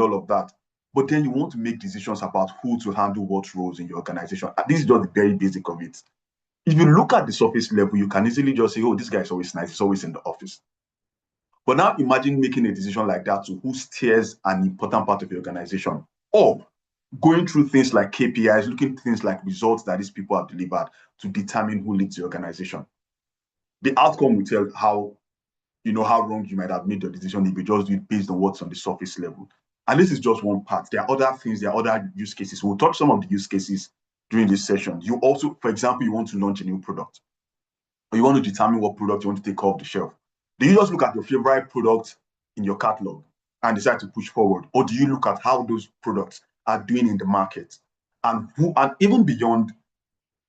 all of that. But then you want to make decisions about who to handle what roles in your organization. And this is just the very basic of it. If you look at the surface level, you can easily just say, oh, this guy is always nice, he's always in the office. But now imagine making a decision like that to who steers an important part of your organization, or going through things like KPIs, looking at things like results that these people have delivered to determine who leads the organization. The outcome will tell how wrong you might have made your decision if you just do it based on what's on the surface level. And this is just one part. There are other things, there are other use cases. We'll touch some of the use cases during this session. You also, for example, you want to launch a new product, or you want to determine what product you want to take off the shelf. Do you just look at your favorite product in your catalog and decide to push forward? Or do you look at how those products are doing in the market, and even beyond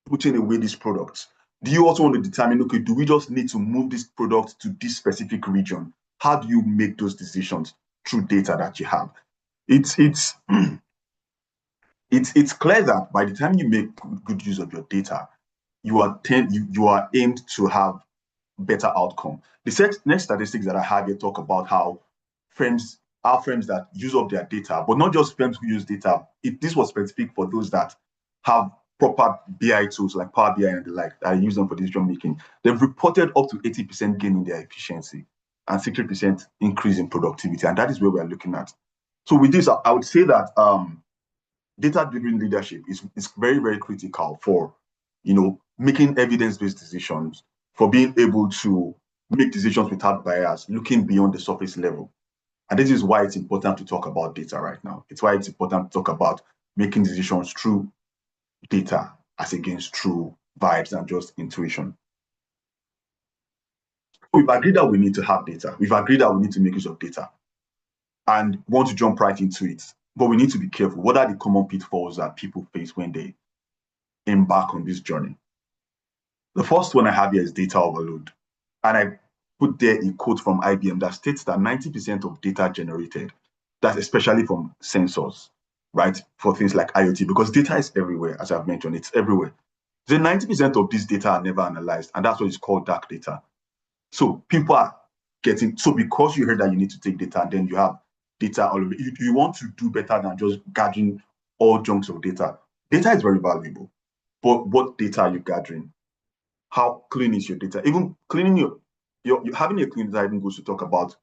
putting away these products, do you also want to determine, okay, do we just need to move this product to this specific region? How do you make those decisions through data that you have? It's it's clear that by the time you make good use of your data, you are aimed to have better outcome. The next statistics that I have here talk about how firms that use up their data, but not just firms who use data. This was specific for those that have proper BI tools like Power BI and the like that use them for decision making. They've reported up to 80% gain in their efficiency and 60% increase in productivity, and that is where we are looking at. So with this, I would say that data-driven leadership is very, very critical for making evidence-based decisions, for being able to make decisions without bias, looking beyond the surface level. And this is why it's important to talk about data right now. It's why it's important to talk about making decisions through data as against through vibes and just intuition. We've agreed that we need to have data. We've agreed that we need to make use of data and want to jump right into it. But we need to be careful. What are the common pitfalls that people face when they embark on this journey? The first one I have here is data overload. And I put there a quote from IBM that states that 90% of data generated, that's especially from sensors, right, for things like IoT, because data is everywhere, as I've mentioned, it's everywhere. Then 90% of this data are never analyzed, and that's what is called dark data. So people are because you heard that you need to take data, and then you have data all over, you want to do better than just gathering all chunks of data. Data is very valuable, but what data are you gathering? How clean is your data? Even cleaning your having a clean data even goes to talk about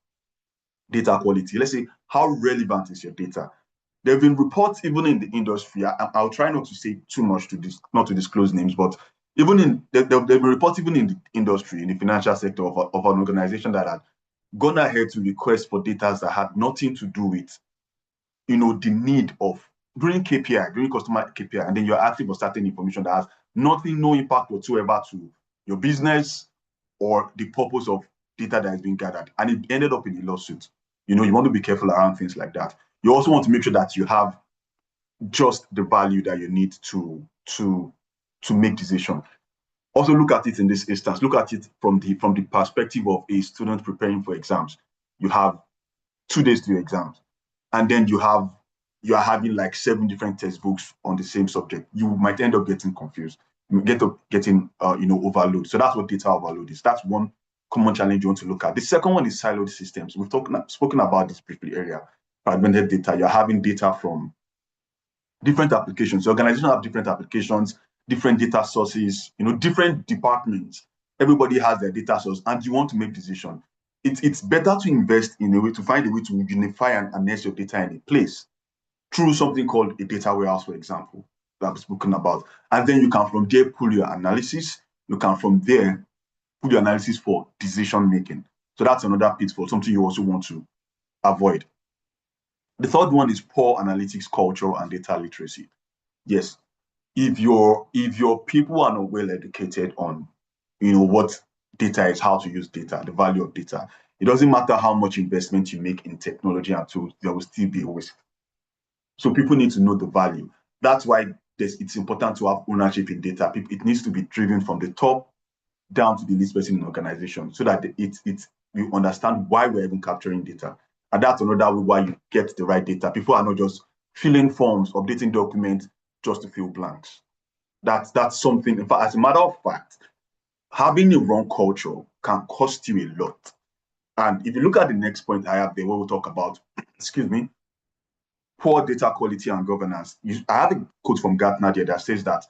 data quality. Let's say, how relevant is your data? There have been reports even in the industry. I'll try not to say too much not to disclose names, but even there have been reports even in the industry, in the financial sector of an organization that had gone ahead to request for data that had nothing to do with, the need of during KPI, during customer KPI, and then you're asking for certain information that has no impact whatsoever to your business or the purpose of data that has been gathered, and it ended up in a lawsuit. You want to be careful around things like that. You also want to make sure that you have just the value that you need to make decisions. Also look at it in this instance. Look at it from the perspective of a student preparing for exams. You have 2 days to your exams, and then you are having like 7 different textbooks on the same subject. You might end up getting confused. You get up getting overload. So that's what data overload is. That's one common challenge you want to look at. The second one is siloed systems. We've spoken about this briefly earlier. Fragmented data. You're having data from different applications. The organization have different applications, different data sources, different departments. Everybody has their data source, and you want to make decisions. It's better to invest in a way to find a way to unify and harness your data in a place through something called a data warehouse, for example, that I've spoken about. And then you can from there pull your analysis. You can from there pull your analysis for decision making. So that's another pitfall, something you also want to avoid. The third one is poor analytics culture and data literacy. Yes, if your people are not well educated on what data is, how to use data, the value of data, it doesn't matter how much investment you make in technology and tools, there will still be a waste. So people need to know the value. That's why it's important to have ownership in data. It needs to be driven from the top down to the least person in the organization, so that you understand why we're even capturing data. And that's another way why you get the right data. People are not just filling forms, updating documents just to fill blanks. That's something, in fact, as a matter of fact, having a wrong culture can cost you a lot. And if you look at the next point I have there, where we'll talk about, excuse me, poor data quality and governance. I have a quote from Gartner there that says that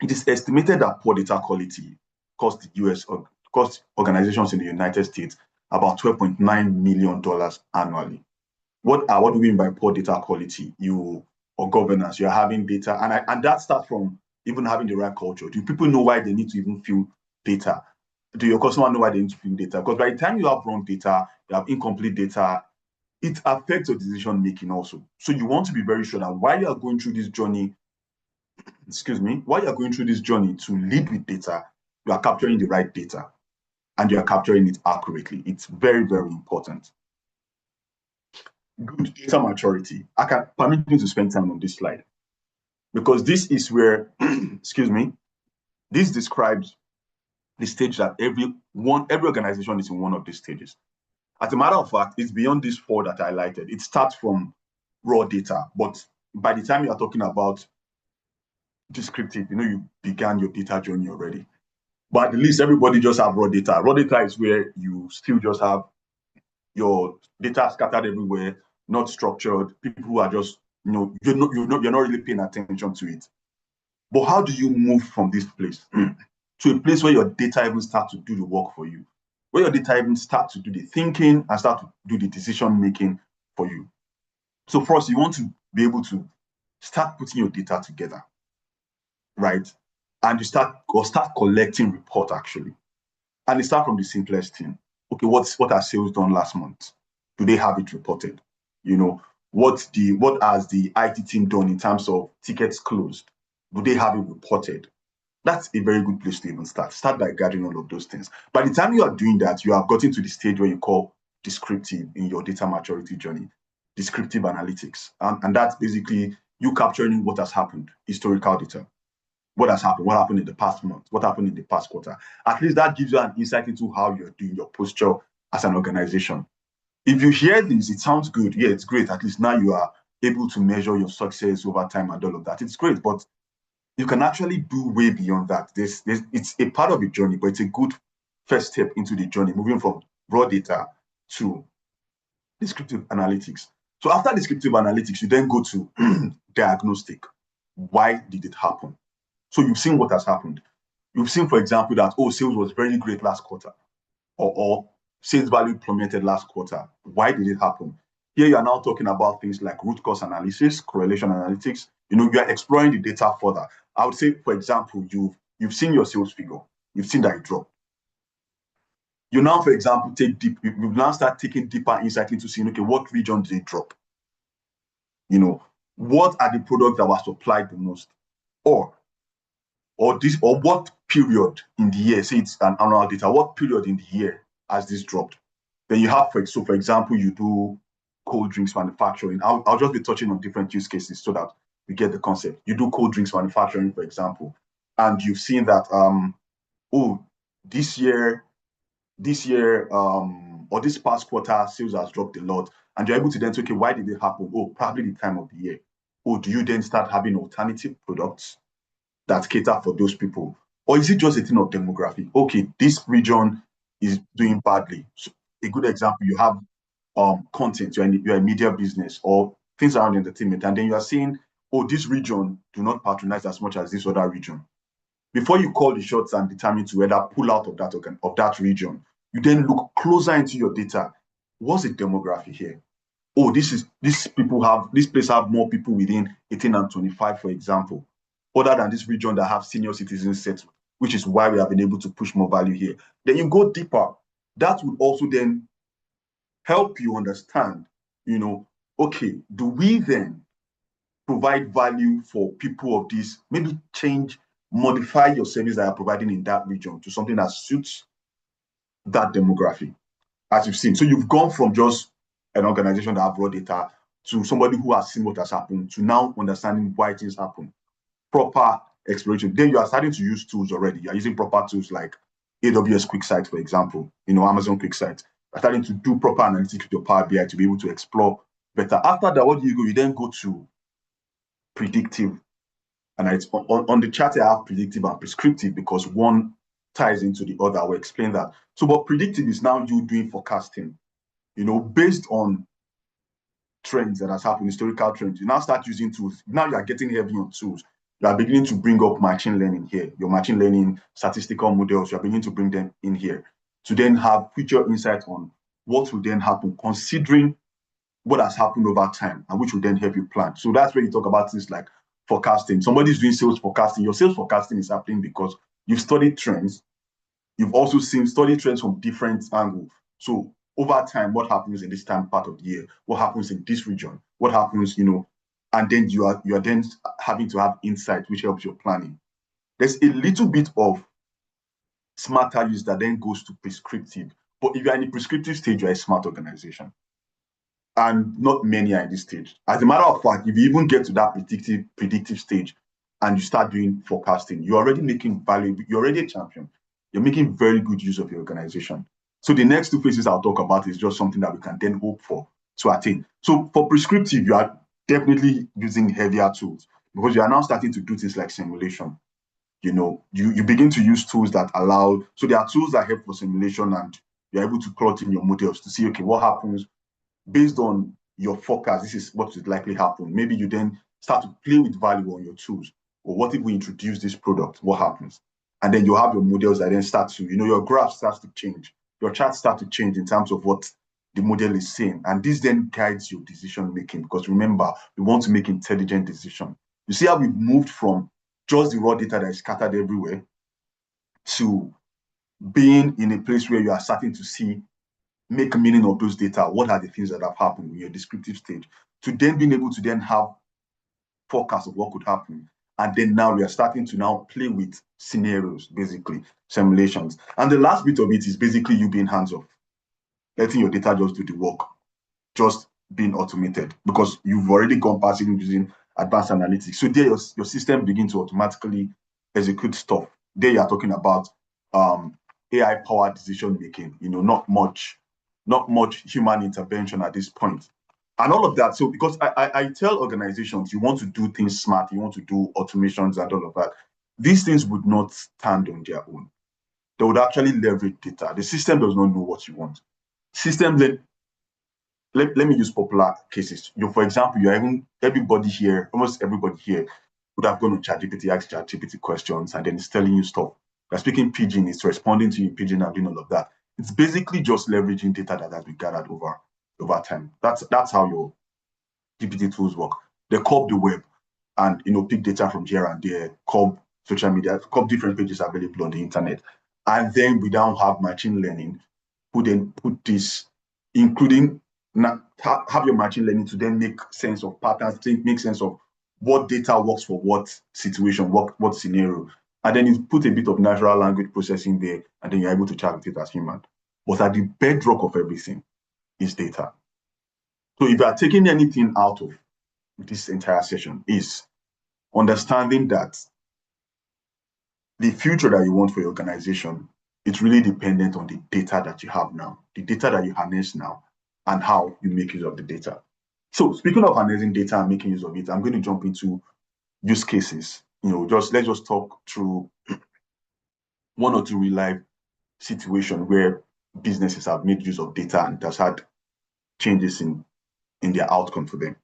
it is estimated that poor data quality cost the US or cost organizations in the United States about $12.9 million annually. What do we mean by poor data quality? Or governance? You're having data, and that starts from even having the right culture. Do people know why they need to even fill data? Do your customer know why they need to fill data? Because by the time you have wrong data, you have incomplete data, it affects your decision making also. So you want to be very sure that while you are going through this journey, while you're going through this journey to lead with data, you are capturing the right data and you are capturing it accurately. It's very, very important. Good data maturity. I can permit me to spend time on this slide because this is where, this describes the stage that every organization is in one of these stages. As a matter of fact, it's beyond these four that I highlighted. It starts from raw data, but by the time you are talking about descriptive, you began your data journey already. But at least everybody just have raw data. Raw data is where you still just have your data scattered everywhere, not structured. People who are just, you're not really paying attention to it. But how do you move from this place to a place where your data even starts to do the work for you, where your data even starts to do the thinking and start to do the decision making for you? So first, you want to be able to start putting your data together, right? And you start collecting report actually. And you start from the simplest thing. Okay, what are sales done last month? Do they have it reported? What has the IT team done in terms of tickets closed? Do they have it reported? That's a very good place to even start. Start by gathering all of those things. By the time you are doing that, you have gotten to the stage where you call descriptive in your data maturity journey, descriptive analytics. And that's basically you capturing what has happened, historical data. What has happened? What happened in the past month? What happened in the past quarter? At least that gives you an insight into how you're doing your posture as an organization. If you hear this, it sounds good. Yeah, it's great. At least now you are able to measure your success over time and all of that. It's great, but you can actually do way beyond that. It's a part of the journey, but it's a good first step into the journey, moving from raw data to descriptive analytics. So after descriptive analytics, you then go to diagnostic. Why did it happen? So you've seen what has happened. You've seen, for example, that, sales was very great last quarter, or sales value plummeted last quarter. Why did it happen? Here you are now talking about things like root cause analysis, correlation analytics. You are exploring the data further. I would say, for example, you've seen your sales figure. You've seen that it dropped. You now, for example, you now start taking deeper insight into seeing, okay, what region did it drop? What are the products that were supplied the most? Or what period in the year, say it's an annual data, what period in the year has this dropped? Then you have, for example, you do cold drinks manufacturing. I'll just be touching on different use cases so that we get the concept. You do cold drinks manufacturing, for example, and you've seen that, this year, or this past quarter, sales has dropped a lot. And you're able to then say, okay, why did it happen? Probably the time of the year. Do you then start having alternative products that cater for those people? Or is it just a thing of demography? Okay, this region is doing badly. So a good example, you have content, you're a media business or things around entertainment, and then you are saying, this region do not patronize as much as this other region. Before you call the shots and determine to whether pull out of that region, you then look closer into your data. What's the demography here? This place have more people within 18 and 25, for example, other than this region that have senior citizens set, which is why we have been able to push more value here. Then you go deeper. That will also then help you understand, okay, do we then provide value for people of this, maybe modify your service that you're providing in that region to something that suits that demography, as you've seen. So you've gone from just an organization that have raw data to somebody who has seen what has happened to now understanding why things happen. Proper exploration. Then you are starting to use tools already. You're using proper tools like AWS QuickSight, for example, Amazon QuickSight. You're starting to do proper analytics with your Power BI to be able to explore better. After that, what do you go? You then go to predictive. And it's on the chart, I have predictive and prescriptive because one ties into the other. I will explain that. So, but predictive is now you doing forecasting, based on trends that has happened, historical trends. You now start using tools. Now you are getting heavy on tools. You are beginning to bring up machine learning here. Your machine learning statistical models, you are beginning to bring them in here to then have future insight on what will then happen, considering what has happened over time and which will then help you plan. So that's where you talk about things like forecasting. Somebody's doing sales forecasting. Your sales forecasting is happening because you've studied trends. You've also studied trends from different angles. So over time, what happens in this time part of the year? What happens in this region? What happens, and then you are then having to have insight which helps your planning. There's a little bit of smarter use that then goes to prescriptive. But if you're in the prescriptive stage, you're a smart organization. And not many are in this stage. As a matter of fact, if you even get to that predictive stage and you start doing forecasting, you're already making value. You're already a champion. You're making very good use of your organization. So the next two phases I'll talk about is just something that we can then hope for to attain. So for prescriptive, you are definitely using heavier tools because you are now starting to do things like simulation. You begin to use tools that allow, so there are tools that help for simulation and you're able to plot in your models to see, okay, what happens based on your forecast, this is what would likely happen. Maybe you then start to play with value on your tools. Or what if we introduce this product? What happens? And then you have your models that then start to, your graph starts to change. Your charts start to change in terms of what the model is saying. And this then guides your decision making because remember, we want to make intelligent decisions. You see how we've moved from just the raw data that is scattered everywhere to being in a place where you are starting to make a meaning of those data. What are the things that have happened in your descriptive stage? To then being able to then have forecasts of what could happen. And then now we are starting to now play with scenarios, basically, simulations. And the last bit of it is basically you being hands-off, letting your data just do the work, just being automated because you've already gone past even using advanced analytics. So there your system begins to automatically execute stuff. There you are talking about AI-powered decision making, not much human intervention at this point. And all of that. So because I tell organizations, you want to do things smart, you want to do automations and all of that. These things would not stand on their own. They would actually leverage data. The system does not know what you want. System, let me use popular cases. For example, almost everybody here would have gone on ChatGPT, asked ChatGPT questions, and then it's telling you stuff. You're speaking Pidgin, it's responding to you in Pidgin and doing all of that. It's basically just leveraging data that has been gathered over time. That's how your GPT tools work. They curb the web and pick data from here and there, curb social media, curb different pages available on the internet. And then we now have machine learning, who then put this, including have your machine learning to then make sense of patterns, make sense of what data works for what situation, what scenario. And then you put a bit of natural language processing there, and then you're able to chat with it as human. But at the bedrock of everything is data. So if you are taking anything out of this entire session is understanding that the future that you want for your organization, it's really dependent on the data that you have now, the data that you harness now, and how you make use of the data. So speaking of harnessing data and making use of it, I'm going to jump into use cases. Let's just talk through one or two real life situations where businesses have made use of data and it has had changes in their outcome for them.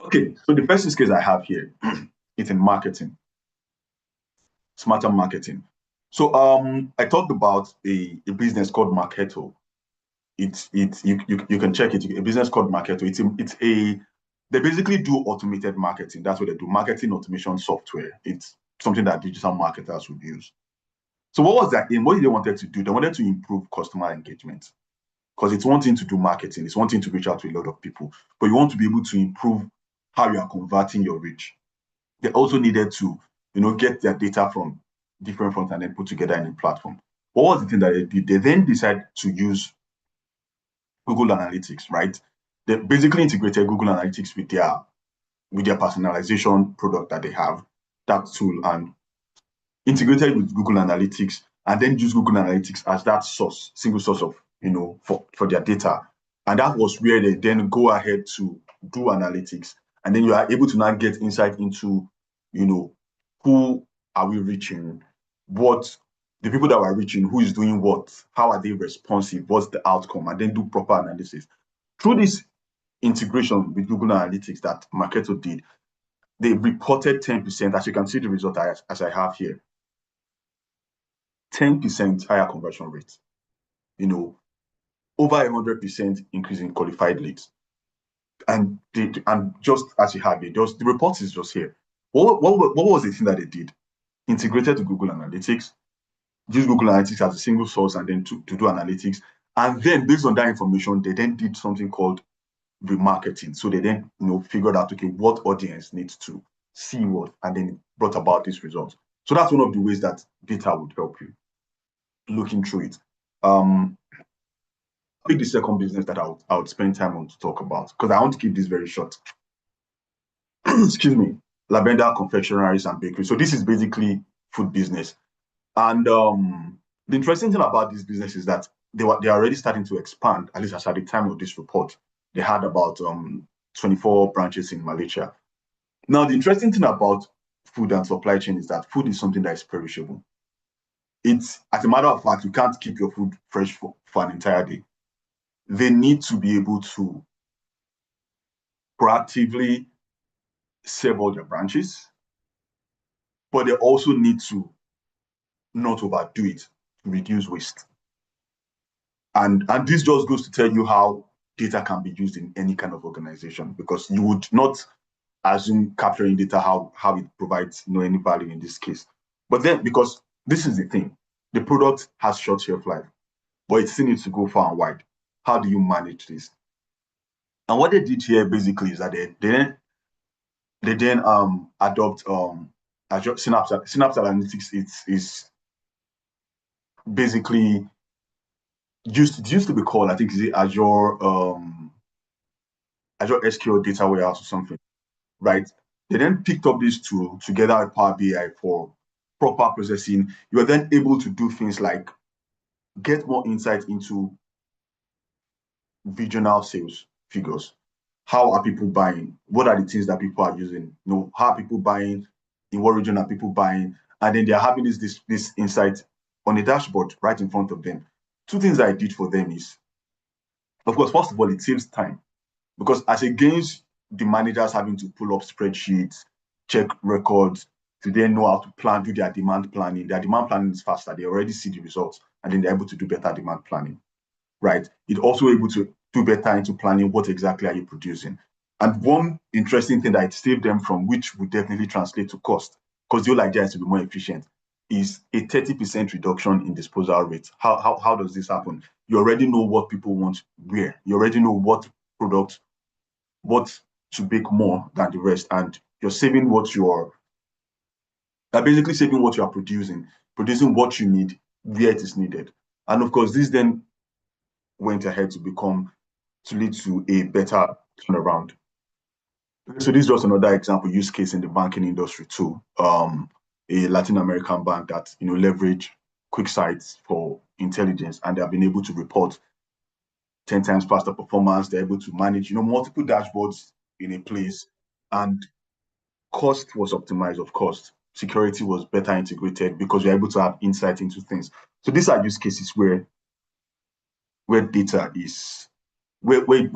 Okay, so the first use case I have here is in marketing, smarter marketing. So I talked about a business called Marketo. You can check it. A business called Marketo. They basically do automated marketing. That's what they do. Marketing automation software. It's something that digital marketers would use. So what was that aim? What did they wanted to do? They wanted to improve customer engagement because it's one thing to do marketing. It's one thing to reach out to a lot of people, but you want to be able to improve how you are converting your reach. They also needed to, get their data from different fronts and then put together in a platform. What was the thing that they did? They then decided to use Google Analytics, right? They basically integrated Google Analytics with their personalization product that they have, that tool, and integrated with Google Analytics, and then use Google Analytics as that single source of, for their data. And that was where they then go ahead to do analytics. And then you are able to now get insight into, who are we reaching? What the people that we're reaching, who is doing what, how are they responsive, what's the outcome, and then do proper analysis. Through this integration with Google Analytics that Marketo did, they reported 10%, as you can see the result as I have here, 10% higher conversion rate, over 100% increase in qualified leads. And just as you have it, the report is just here. What was the thing that they did? Integrated to Google Analytics, use Google Analytics as a single source, and then to do analytics. And then based on that information, they then did something called remarketing. So they then figured out, okay, what audience needs to see what, and then brought about this result. So that's one of the ways that data would help you looking through it. I think the second business that I would spend time on to talk about, because I want to keep this very short. Excuse me, Lavender Confectionaries and Bakery. So this is basically food business. And the interesting thing about this business is that they are already starting to expand, at least as at the time of this report. They had about 24 branches in Malaysia. Now, the interesting thing about food and supply chain is that food is something that is perishable. It's, as a matter of fact, you can't keep your food fresh for an entire day. They need to be able to proactively serve all their branches, but they also need to not overdo it to reduce waste. And this just goes to tell you how data can be used in any kind of organization, because you would not assume capturing data how it provides any value in this case. But then, because this is the thing, the product has short shelf life, but it still needs to go far and wide. How do you manage this? And what they did here basically is that they then adopt Azure Synapse Analytics. Is basically used to be called, I think, is it Azure SQL Data Warehouse or something, right? They then picked up this tool together with Power BI for proper processing. You are then able to do things like get more insight into regional sales figures. How are people buying? What are the things that people are using? How are people buying? In what region are people buying? And then they're having this insight on a dashboard right in front of them. Two things I did for them is, of course, first of all, it saves time, because as against the managers having to pull up spreadsheets, check records, to then know how to plan, do their demand planning. Their demand planning is faster. They already see the results, and then they're able to do better demand planning, right? It's also able to do better into planning what exactly are you producing. And one interesting thing that it saved them from, which would definitely translate to cost, because the whole idea is to be more efficient, is a 30% reduction in disposal rates. How does this happen? You already know what people want where. You already know what products, what to bake more than the rest, and you're saving what you're basically saving what you are producing what you need where it is needed. And of course, this then went ahead to lead to a better turnaround. So this is just another example use case in the banking industry too. A Latin American bank that leverage QuickSight for intelligence, and they have been able to report 10 times faster performance. They're able to manage multiple dashboards in a place, and cost was optimized. Of course, security was better integrated because you're able to have insight into things. So these are use cases where data is valuable,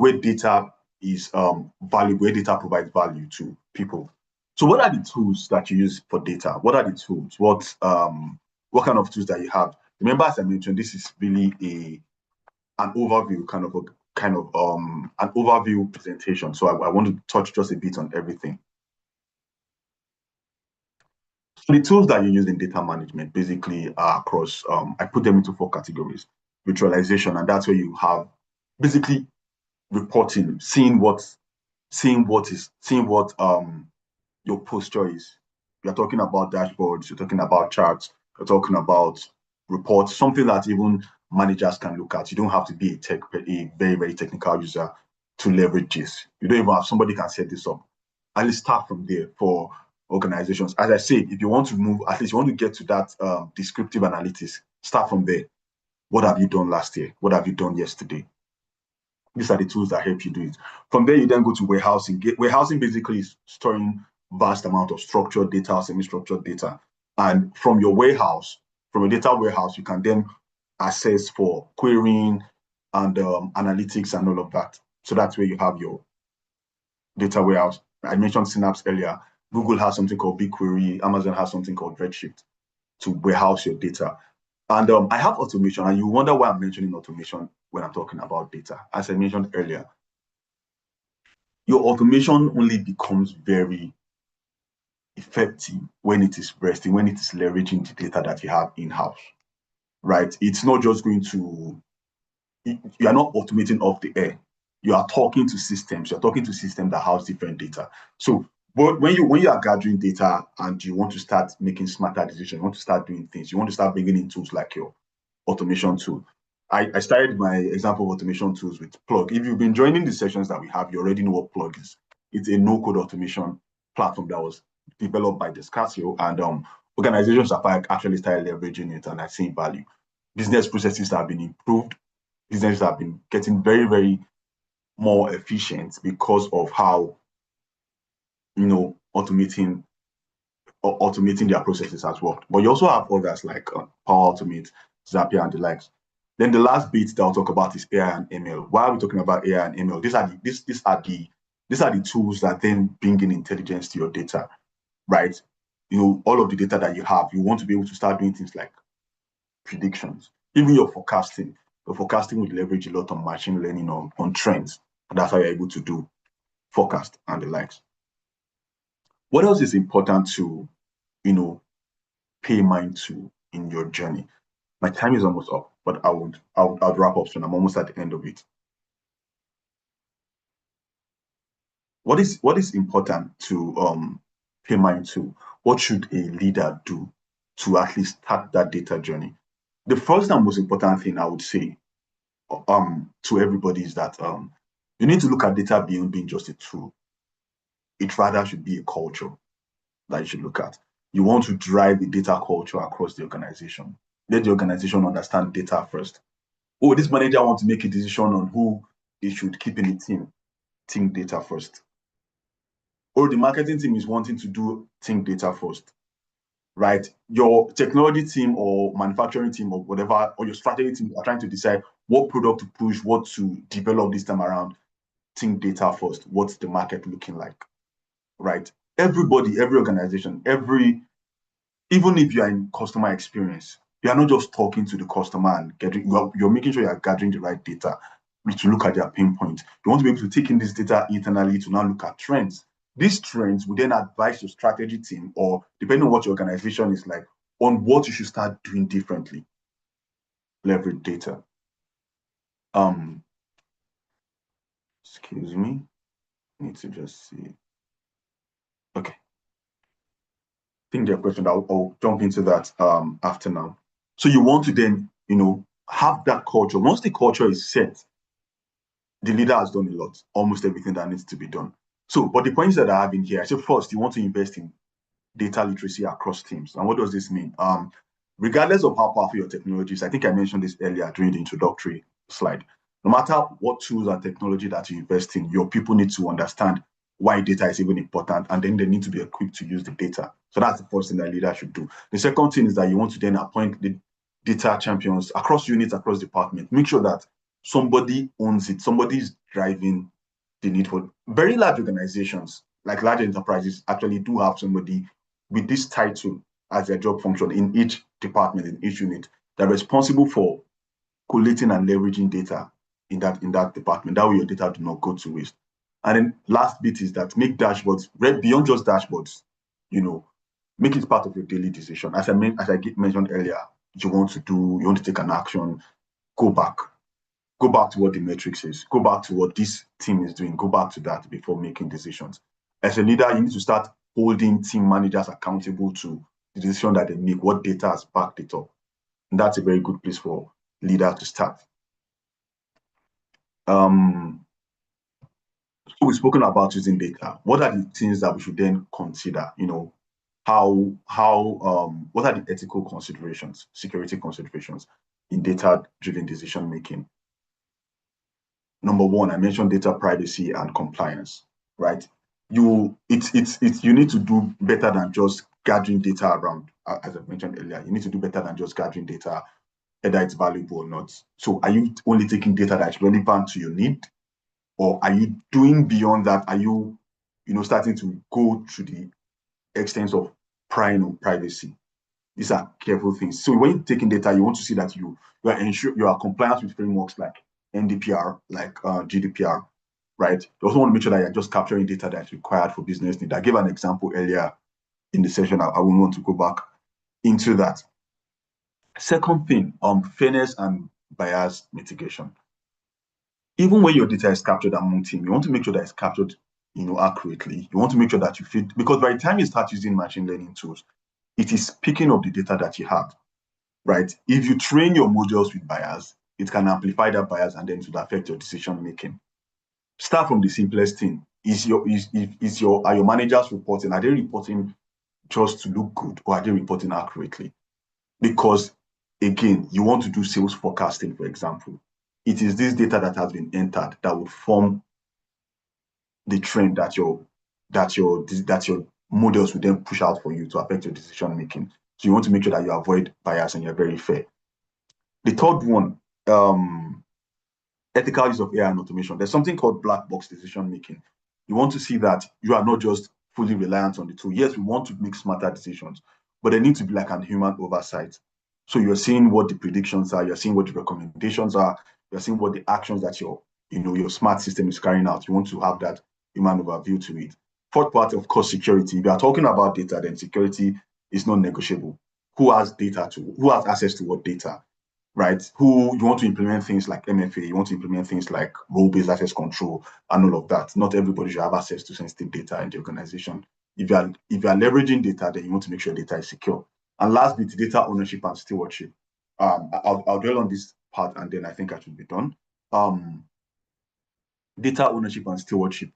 where data provides value to people. So what are the tools that you use for data? What are the tools? What kind of tools that you have? Remember, as I mentioned, this is really an overview an overview presentation. So I want to touch just a bit on everything. So the tools that you use in data management basically are across, I put them into 4 categories. Visualization, and that's where you have basically reporting, seeing what your posture is. You're talking about dashboards, you're talking about charts, you're talking about reports, something that even managers can look at. You don't have to be a very, very technical user to leverage this. You don't even have somebody can set this up. And let's start from there for organizations. As I said, if you want to move, at least you want to get to that descriptive analytics, start from there. What have you done last year? What have you done yesterday? These are the tools that help you do it. From there, you then go to warehousing. Warehousing basically is storing vast amount of structured data, semi-structured data. And from your warehouse, from a data warehouse, you can then access for querying and analytics and all of that. So that's where you have your data warehouse. I mentioned Synapse earlier. Google has something called BigQuery. Amazon has something called Redshift to warehouse your data. And I have automation, and you wonder why I'm mentioning automation when I'm talking about data. As I mentioned earlier, your automation only becomes very effective when it is resting, when it is leveraging the data that you have in-house, right? It's not just going to, you are not automating off the air. You are talking to systems. You're talking to systems that house different data. So but when you are gathering data and you want to start making smarter decisions, you want to start doing things, you want to start bringing in tools like your automation tool. I started my example of automation tools with Plug. If you've been joining the sessions that we have, you already know what Plug is. It's a no-code automation platform that was developed by Descasio, and organizations have actually started leveraging it and are seeing value. Business processes have been improved. Businesses have been getting very, very more efficient because of how automating their processes has worked. But you also have others like Power Automate, Zapier, and the likes. Then the last bit that I'll talk about is AI and ML. Why are we talking about AI and ML? These are the tools that then bring in intelligence to your data, right? All of the data that you have, you want to be able to start doing things like predictions. Even your forecasting will leverage a lot on machine learning on trends. And that's how you're able to do forecast and the likes. What else is important to, pay mind to in your journey? My time is almost up, but I'll wrap up soon. I'm almost at the end of it. What is important to pay mind to? What should a leader do to at least start that data journey? The first and most important thing I would say to everybody is that you need to look at data beyond being just a tool. It rather should be a culture that you should look at. You want to drive the data culture across the organization. Let the organization understand data first. Oh, this manager wants to make a decision on who they should keep in the team. Think data first. Or the marketing team is wanting to do think data first, right? Your technology team or manufacturing team or whatever, or your strategy team are trying to decide what product to push, what to develop this time around. Think data first. What's the market looking like, right? Everybody, every organization, even if you are in customer experience, you are not just talking to the customer and you're making sure you are gathering the right data to look at their pain point. You want to be able to take in this data internally to now look at trends. These trends will then advise your strategy team, or depending on what your organization is like, on what you should start doing differently. Leverage data. Excuse me. I need to just see. Okay. I think there are questions. I'll jump into that after now. So you want to then, have that culture. Once the culture is set, the leader has done a lot, almost everything that needs to be done. So, but the points that I have in here, I said first, you want to invest in data literacy across teams. And what does this mean? Regardless of how powerful your technology is, I think I mentioned this earlier during the introductory slide. No matter what tools and technology that you invest in, your people need to understand why data is even important, and then they need to be equipped to use the data. So that's the first thing that leader should do. The second thing is that you want to then appoint the data champions across units, across departments. Make sure that somebody owns it, somebody is driving the need for very large organizations, like large enterprises, actually do have somebody with this title as their job function in each department, in each unit. They're responsible for collating and leveraging data in that department. That way your data do not go to waste. And then last bit is that make dashboards, beyond just dashboards, make it part of your daily decision. As I mentioned earlier, you want to take an action, go back to what the metrics is, go back to what this team is doing, go back to that before making decisions. As a leader, you need to start holding team managers accountable to the decision that they make, what data has backed it up. And that's a very good place for leaders to start. So we've spoken about using data. What are the things that we should then consider? What are the ethical considerations, security considerations in data-driven decision making? Number one, I mentioned data privacy and compliance, right? You need to do better than just gathering data around, as I mentioned earlier. You need to do better than just gathering data, whether it's valuable or not. So are you only taking data that's relevant to your need? Or are you doing beyond that? Are you, starting to go to the extent of prying on privacy? These are careful things. So when you're taking data, you want to see that you are compliant with frameworks like NDPR, like GDPR, right? You also want to make sure that you're just capturing data that's required for business need. I gave an example earlier in the session. I wouldn't want to go back into that. Second thing, fairness and bias mitigation. Even when your data is captured among team, you want to make sure that it's captured, accurately. You want to make sure that you fit, because by the time you start using machine learning tools, it is picking up the data that you have, right? If you train your models with bias, it can amplify that bias and then it will affect your decision making. Start from the simplest thing. Are your managers reporting? Are they reporting just to look good, or are they reporting accurately? Because again, you want to do sales forecasting, for example. It is this data that has been entered that would form the trend that your models will then push out for you to affect your decision making. So you want to make sure that you avoid bias and you're very fair. The third one, ethical use of AI and automation. There's something called black box decision making. You want to see that you are not just fully reliant on the tool. Yes, we want to make smarter decisions, but there needs to be like an human oversight. So you're seeing what the predictions are, you're seeing what the recommendations are, you're seeing what the actions that your smart system is carrying out. You want to have that human overview to it. Fourth part, of course, security. If you are talking about data, then security is not negotiable. Who has access to what data? Right? Who you want to implement things like MFA, you want to implement things like role-based access control and all of that. Not everybody should have access to sensitive data in the organization. If you are leveraging data, then you want to make sure data is secure. And last bit, data ownership and stewardship. I'll dwell on this part and then I think I should be done. Data ownership and stewardship.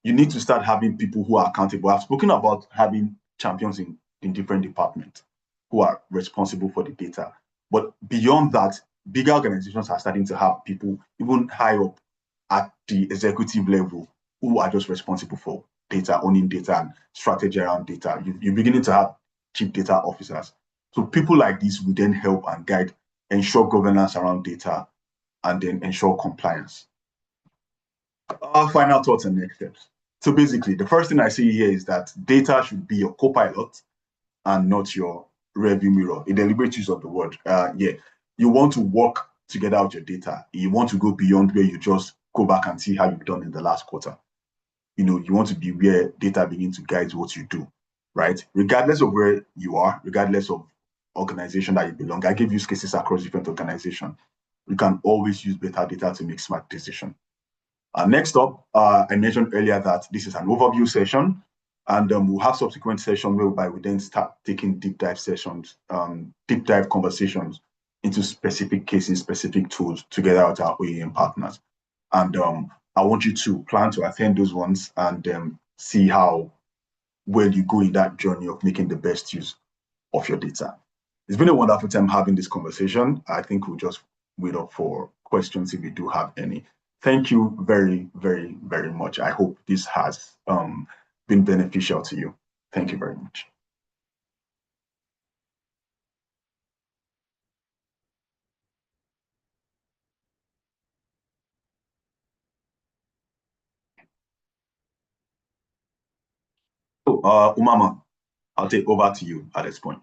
You need to start having people who are accountable. I've spoken about having champions in different departments who are responsible for the data. But beyond that, bigger organizations are starting to have people even high up at the executive level who are just responsible for data, owning data and strategy around data. You're beginning to have chief data officers. So people like this will then help and guide, ensure governance around data, and then ensure compliance. Our final thoughts and next steps. So basically, the first thing I see here is that data should be your co-pilot and not your rearview mirror. A deliberate use of the word. You want to work together with your data. You want to go beyond where you just go back and see how you've done in the last quarter. You want to be where data begins to guide what you do, right? Regardless of where you are, regardless of organization that you belong. I gave use cases across different organizations. You can always use better data to make smart decisions. Next up, I mentioned earlier that this is an overview session, and we'll have subsequent sessions whereby we then start taking deep dive sessions, deep dive conversations into specific cases, specific tools together with our OEM partners. And I want you to plan to attend those ones and see how well you go in that journey of making the best use of your data. It's been a wonderful time having this conversation. I think we'll just wait up for questions if we do have any. Thank you very, very, very much. I hope this has been beneficial to you. Thank you very much. So, Umama, I'll take over to you at this point.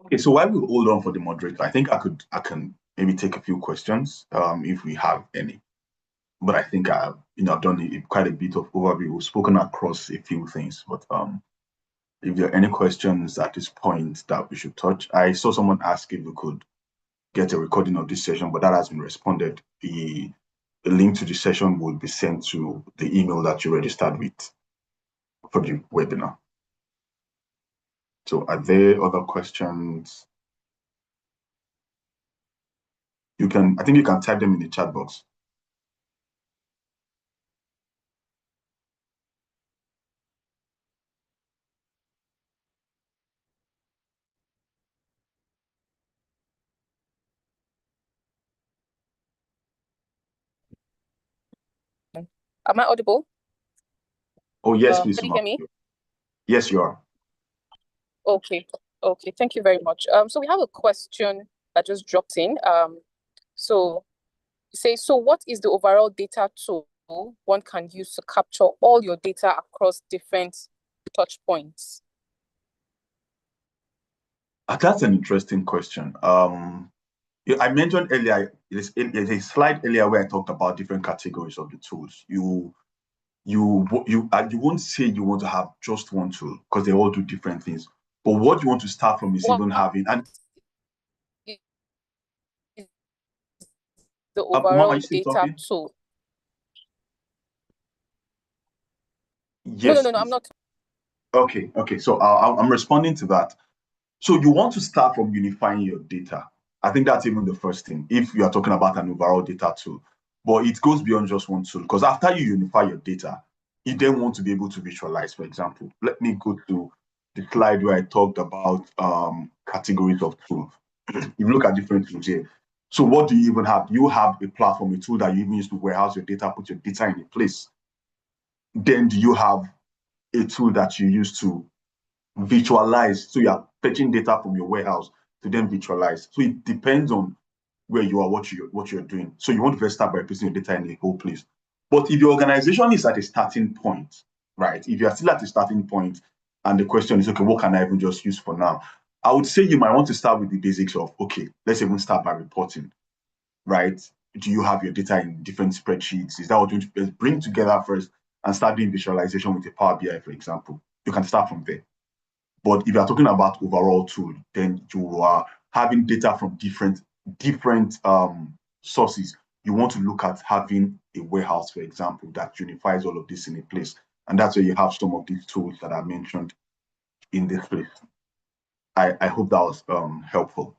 Okay, so while we hold on for the moderator, I think I can maybe take a few questions if we have any. But I think I've done quite a bit of overview. We've spoken across a few things, but if there are any questions at this point that we should touch, I saw someone ask if we could get a recording of this session, but that has been responded. The link to the session will be sent to the email that you registered with for the webinar. So are there other questions? I think you can type them in the chat box. Am I audible? Oh, yes, please. Can you hear me? Yes, you are. Okay. Okay. Thank you very much. So we have a question that just dropped in. So it says, so what is the overall data tool one can use to capture all your data across different touch points? That's an interesting question. I mentioned earlier, there's a slide earlier where I talked about different categories of the tools. You won't say you want to have just one tool because they all do different things. But what you want to start from is even having, and the Mom, are overall you still data talking? tool. Yes, No, I'm please. not. Okay. So I'm responding to that. So you want to start from unifying your data. I think that's even the first thing, if you are talking about an overall data tool. But it goes beyond just one tool, because after you unify your data, you then want to be able to visualize. For example, let me go to the slide where I talked about categories of tools. You look at different tools here. So what do you even have? You have a platform, a tool that you even use to warehouse your data, put your data in a place. Then do you have a tool that you use to visualize? So you are fetching data from your warehouse to then visualize. So it depends on where you are, what you're doing. So you want to first start by placing your data in a whole place. But if your organization is at a starting point, right? If you are still at a starting point and the question is, okay, what can I even just use for now? I would say you might want to start with the basics of, okay, let's even start by reporting, right? Do you have your data in different spreadsheets? Is that what you want to bring together first and start doing visualization with a Power BI, for example? You can start from there. But if you're talking about overall tool, then you are having data from different sources. You want to look at having a warehouse, for example, that unifies all of this in a place. And that's where you have some of these tools that I mentioned in this place. I hope that was helpful.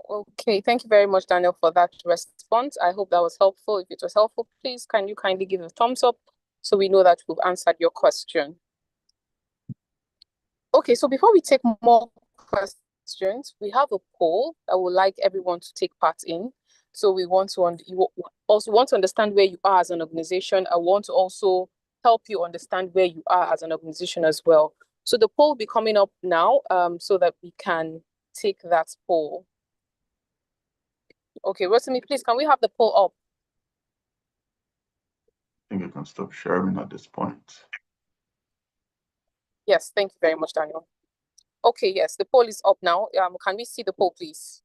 Okay, thank you very much, Daniel, for that response. I hope that was helpful. If it was helpful, please can you kindly give a thumbs up so we know that we've answered your question. Okay, so before we take more questions, we have a poll that would like everyone to take part in. So we want to you also want to understand where you are as an organization. I want to also help you understand where you are as an organization as well. So the poll will be coming up now, so that we can take that poll. Okay, Rotimi, please, can we have the poll up? I think you can stop sharing at this point. Yes, thank you very much, Daniel. Okay, yes, the poll is up now. Can we see the poll, please?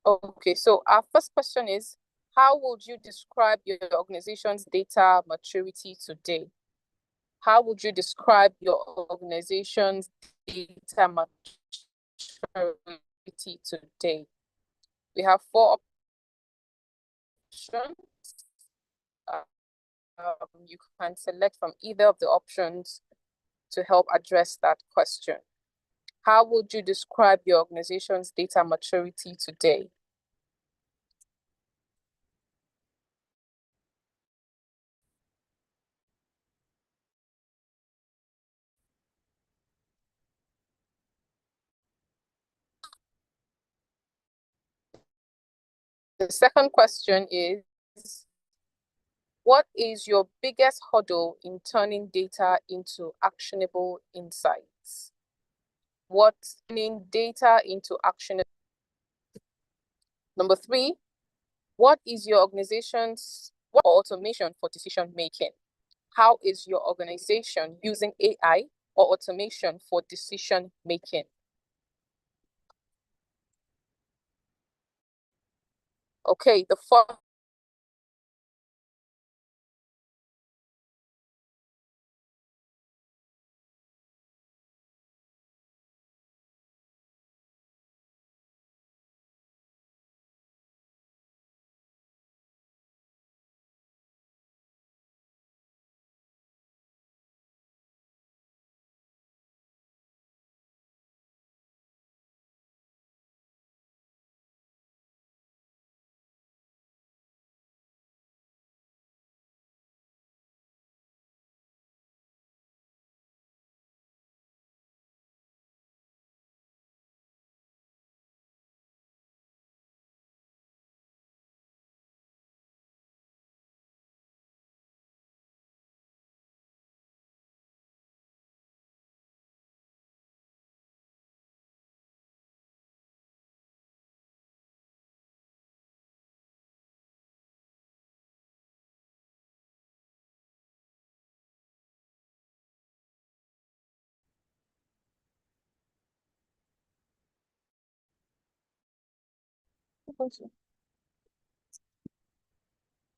Okay, so our first question is, how would you describe your organization's data maturity today? How would you describe your organization's data maturity today? We have 4 options. You can select from either of the options to help address that question. How would you describe your organization's data maturity today? The second question is, what is your biggest hurdle in turning data into actionable insights? What's turning data into actionable? Number 3, what is your organization's automation for decision making? How is your organization using AI or automation for decision making? Okay, the fourth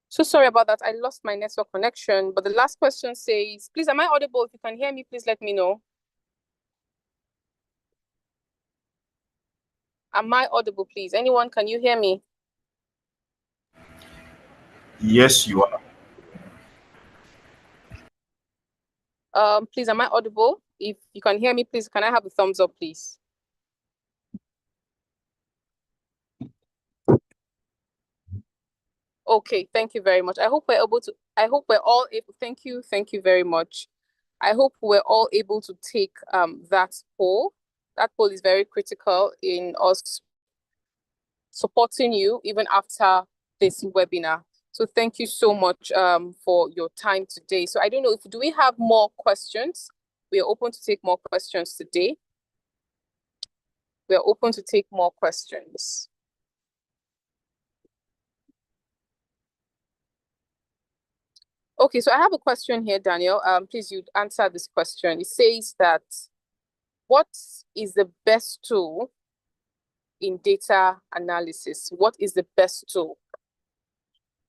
So sorry about that. I lost my network connection, but the last question says, please, am I audible? If you can hear me, please let me know. Am I audible, please? Anyone, can you hear me? Yes, you are. Please, am I audible? If you can hear me, please, can I have a thumbs up, please? Okay, thank you very much. I hope we're all able, thank you very much. I hope we're all able to take that poll. That poll is very critical in us supporting you even after this webinar. So thank you so much for your time today. So I don't know, do we have more questions? We are open to take more questions today. We are open to take more questions. Okay, so I have a question here, Daniel. Please, you answer this question. It says that, what is the best tool in data analysis? What is the best tool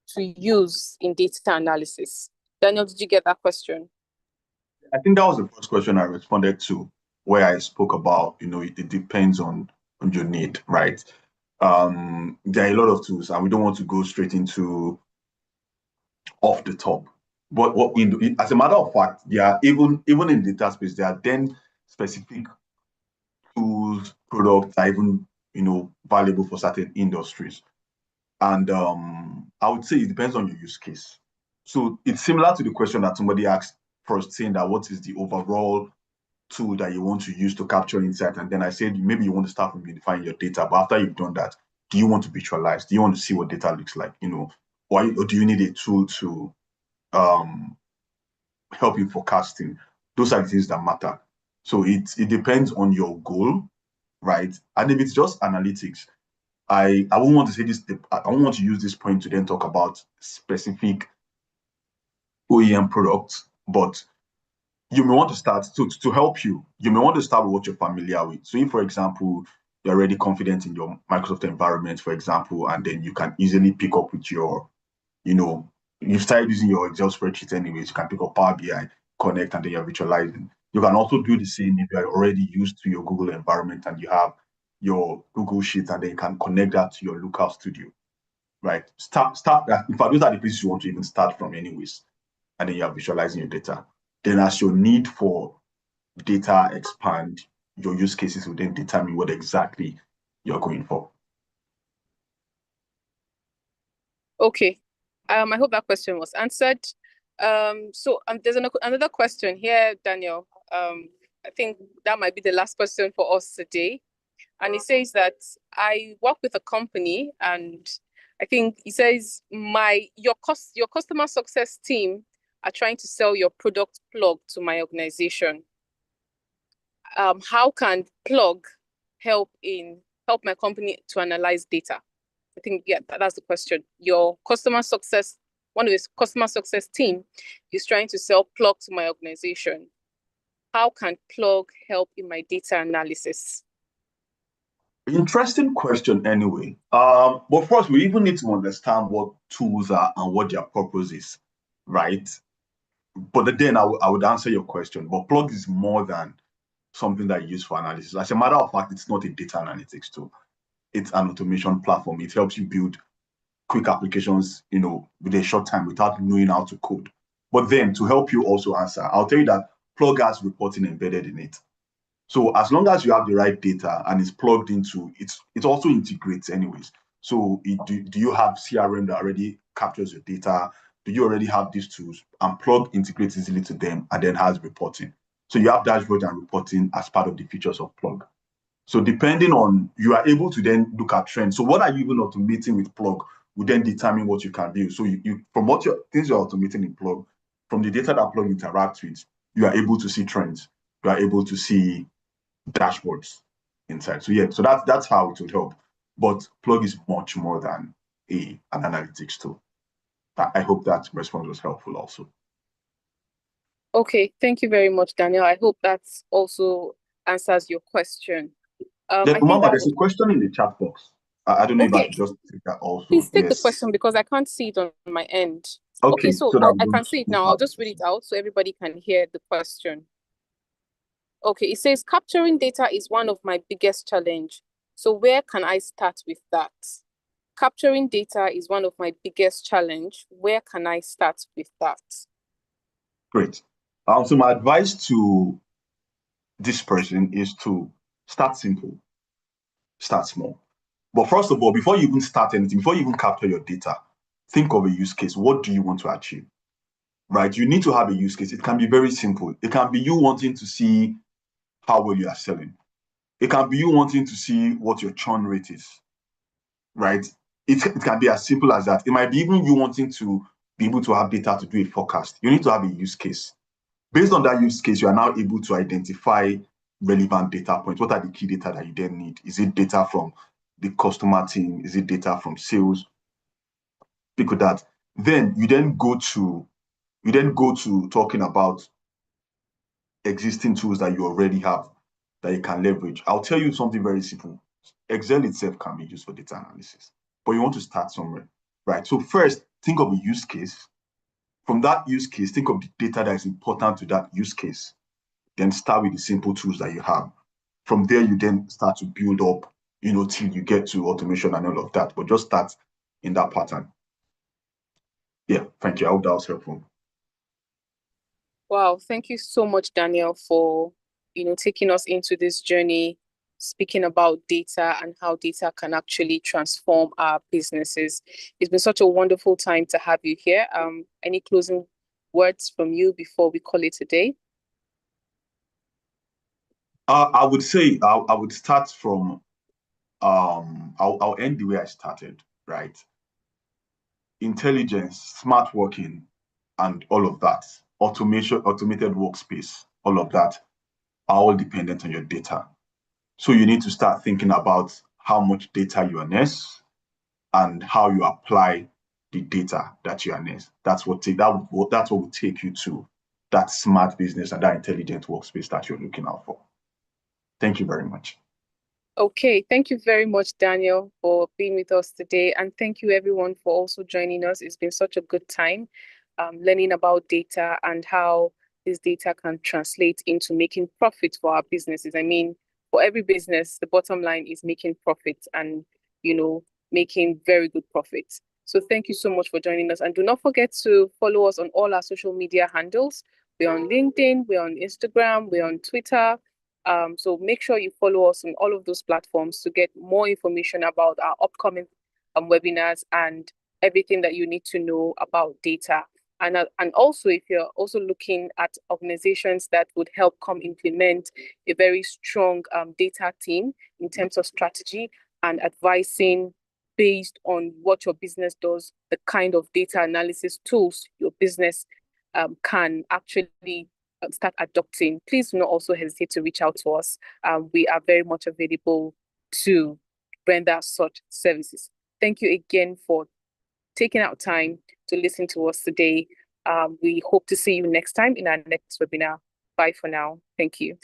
to use in data analysis? Daniel, did you get that question? I think that was the first question I responded to, where I spoke about, it depends on your need, right? There are a lot of tools, and we don't want to go straight into off the top. But what we do, as a matter of fact, yeah, even in data space, there are then specific tools, products that are even valuable for certain industries. And I would say it depends on your use case. So it's similar to the question that somebody asked first, saying that what is the overall tool that you want to use to capture insight? And then I said maybe you want to start from unifying your data, but after you've done that, do you want to visualize? Do you want to see what data looks like? Or do you need a tool to help you forecasting? Those are the things that matter. So it depends on your goal, right? And if it's just analytics, I won't want to say this. I don't want to use this point to then talk about specific OEM products, but you may want to start to help you. You may want to start with what you're familiar with. So if, for example, you're already confident in your Microsoft environment, for example, and then you can easily pick up with your, you've started using your Excel spreadsheet anyways, you can pick up Power BI, connect, and then you're visualizing. You can also do the same if you're already used to your Google environment and you have your Google Sheets, and then you can connect that to your Lookout Studio, right? Start. In fact, those are the places you want to even start from anyways, and then you're visualizing your data. Then as your need for data expand, your use cases will then determine what exactly you're going for. Okay. I hope that question was answered. So there's another question here, Daniel. I think that might be the last question for us today. And it says that I work with a company, and I think it says your customer success team are trying to sell your product Plug to my organization. How can Plug help my company to analyze data? I think, yeah, that's the question. One of the customer success team is trying to sell Plug to my organization. How can Plug help in my data analysis? Interesting question anyway. But first, we even need to understand what tools are and what their purpose is, right? But then I would answer your question. But Plug is more than something that you use for analysis. As a matter of fact, it's not a data analytics tool. It's an automation platform. It helps you build quick applications, with a short time without knowing how to code. But then to help you also answer, I'll tell you that Plug has reporting embedded in it. So as long as you have the right data and it's plugged into it also integrates anyways. So do you have CRM that already captures your data? Do you already have these tools? And Plug integrates easily to them and then has reporting. So you have dashboard and reporting as part of the features of Plug. So depending on, you are able to then look at trends. So what are you even automating with Plug will then determine what you can do. So you from what things you're automating in Plug, from the data that Plug interacts with, you are able to see trends. You are able to see dashboards inside. So yeah, so that's how it would help. But Plug is much more than an analytics tool. I hope that response was helpful also. Okay, thank you very much, Daniel. I hope that also answers your question. Mama, there's a question in the chat box. I don't know if I Okay, should just take that also. please take the Yes. question because I can't see it on my end. Okay, Okay, so so that I we can don't see it move now. I'll out. just read it out so everybody can hear the question. Okay, it says capturing data is one of my biggest challenge. So where can I start with that? Capturing data is one of my biggest challenge. Where can I start with that? Great. So my advice to this person is to start simple, start small. But first of all, before you even start anything, before you even capture your data, think of a use case. What do you want to achieve? Right? You need to have a use case. It can be very simple. It can be you wanting to see how well you are selling. It can be you wanting to see what your churn rate is. Right? It can be as simple as that. It might be even you wanting to be able to have data to do a forecast. You need to have a use case. Based on that use case, you are now able to identify relevant data points. What are the key data that you then need? Is it data from the customer team? Is it data from sales? Pick with that. Then you then go to talking about existing tools that you already have that you can leverage. I'll tell you something very simple. Excel itself can be used for data analysis, but you want to start somewhere, right? So first, think of a use case. From that use case, think of the data that is important to that use case. Then start with the simple tools that you have. From there, you then start to build up, till you get to automation and all of that. But just start in that pattern. Yeah, thank you. I hope that was helpful. Wow, thank you so much, Daniel, for taking us into this journey, speaking about data and how data can actually transform our businesses. It's been such a wonderful time to have you here. Any closing words from you before we call it a day? I would say I would start from I'll end the way I started, right? Intelligence, smart working, and all of that, automation, automated workspace, all of that are all dependent on your data. So you need to start thinking about how much data you harness and how you apply the data that you harness. That's what will take you to that smart business and that intelligent workspace that you're looking out for. Thank you very much. Okay, thank you very much, Daniel, for being with us today. And thank you, everyone, for also joining us. It's been such a good time learning about data and how this data can translate into making profit for our businesses. I mean, for every business, the bottom line is making profit and, making very good profits. So thank you so much for joining us. And do not forget to follow us on all our social media handles. We're on LinkedIn, we're on Instagram, we're on Twitter. So make sure you follow us on all of those platforms to get more information about our upcoming webinars and everything that you need to know about data. And also, if you're also looking at organizations that would help come implement a very strong data team in terms of strategy and advising based on what your business does, the kind of data analysis tools your business can actually start adopting, please do not also hesitate to reach out to us. We are very much available to render such services. Thank you again for taking out time to listen to us today. We hope to see you next time in our next webinar. Bye for now. Thank you.